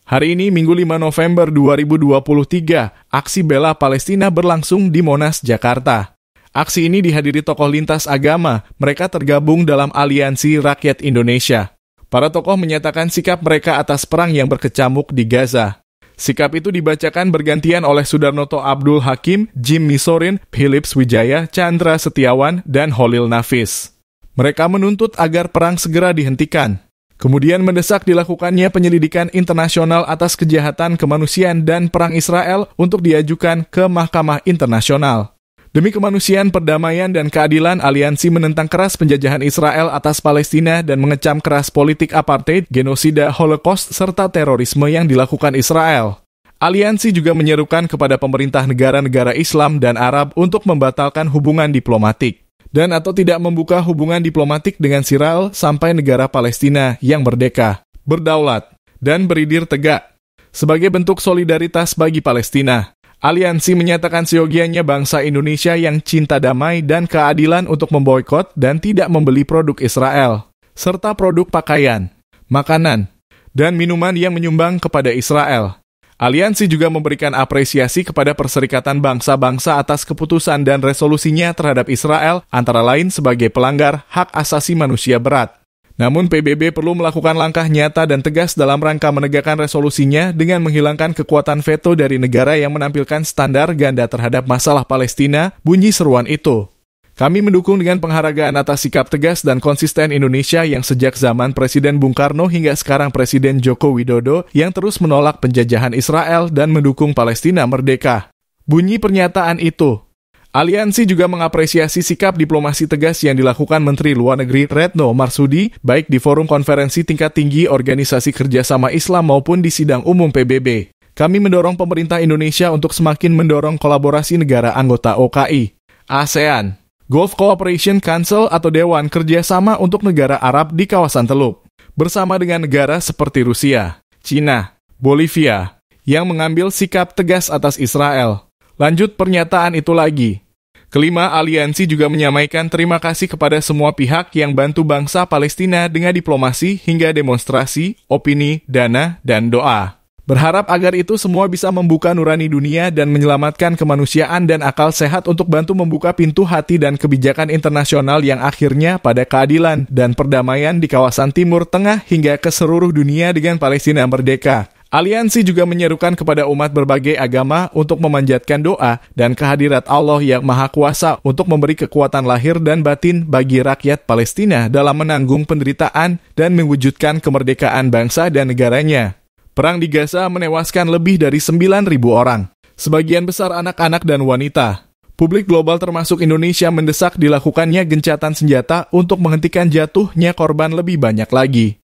Hari ini, Minggu 5 November 2023, aksi bela Palestina berlangsung di Monas, Jakarta. Aksi ini dihadiri tokoh lintas agama, mereka tergabung dalam Aliansi Rakyat Indonesia. Para tokoh menyatakan sikap mereka atas perang yang berkecamuk di Gaza. Sikap itu dibacakan bergantian oleh Sudarnoto Abdul Hakim, Jim Misorin, Philips Wijaya, Chandra Setiawan, dan Holil Nafis. Mereka menuntut agar perang segera dihentikan. Kemudian mendesak dilakukannya penyelidikan internasional atas kejahatan kemanusiaan dan perang Israel untuk diajukan ke Mahkamah Internasional. Demi kemanusiaan, perdamaian, dan keadilan, aliansi menentang keras penjajahan Israel atas Palestina dan mengecam keras politik apartheid, genosida, Holocaust, serta terorisme yang dilakukan Israel. Aliansi juga menyerukan kepada pemerintah negara-negara Islam dan Arab untuk membatalkan hubungan diplomatik dan atau tidak membuka hubungan diplomatik dengan Israel sampai negara Palestina yang merdeka, berdaulat, dan berdiri tegak. Sebagai bentuk solidaritas bagi Palestina, aliansi menyatakan seyogianya bangsa Indonesia yang cinta damai dan keadilan untuk memboikot dan tidak membeli produk Israel, serta produk pakaian, makanan, dan minuman yang menyumbang kepada Israel. Aliansi juga memberikan apresiasi kepada Perserikatan Bangsa-Bangsa atas keputusan dan resolusinya terhadap Israel, antara lain sebagai pelanggar hak asasi manusia berat. Namun PBB perlu melakukan langkah nyata dan tegas dalam rangka menegakkan resolusinya dengan menghilangkan kekuatan veto dari negara yang menampilkan standar ganda terhadap masalah Palestina, bunyi seruan itu. Kami mendukung dengan penghargaan atas sikap tegas dan konsisten Indonesia yang sejak zaman Presiden Bung Karno hingga sekarang Presiden Joko Widodo yang terus menolak penjajahan Israel dan mendukung Palestina merdeka. Bunyi pernyataan itu. Aliansi juga mengapresiasi sikap diplomasi tegas yang dilakukan Menteri Luar Negeri Retno Marsudi, baik di forum konferensi tingkat tinggi Organisasi Kerjasama Islam maupun di sidang umum PBB. Kami mendorong pemerintah Indonesia untuk semakin mendorong kolaborasi negara anggota OKI, ASEAN, Gulf Cooperation Council atau Dewan Kerjasama untuk Negara Arab di kawasan Teluk, bersama dengan negara seperti Rusia, Cina, Bolivia, yang mengambil sikap tegas atas Israel. Lanjut pernyataan itu lagi. Kelima, aliansi juga menyampaikan terima kasih kepada semua pihak yang bantu bangsa Palestina dengan diplomasi hingga demonstrasi, opini, dana, dan doa. Berharap agar itu semua bisa membuka nurani dunia dan menyelamatkan kemanusiaan dan akal sehat untuk bantu membuka pintu hati dan kebijakan internasional yang akhirnya pada keadilan dan perdamaian di kawasan Timur Tengah hingga ke seluruh dunia dengan Palestina merdeka. Aliansi juga menyerukan kepada umat berbagai agama untuk memanjatkan doa dan kehadirat Allah yang Maha Kuasa untuk memberi kekuatan lahir dan batin bagi rakyat Palestina dalam menanggung penderitaan dan mewujudkan kemerdekaan bangsa dan negaranya. Perang di Gaza menewaskan lebih dari 9.000 orang. Sebagian besar anak-anak dan wanita. Publik global termasuk Indonesia mendesak dilakukannya gencatan senjata untuk menghentikan jatuhnya korban lebih banyak lagi.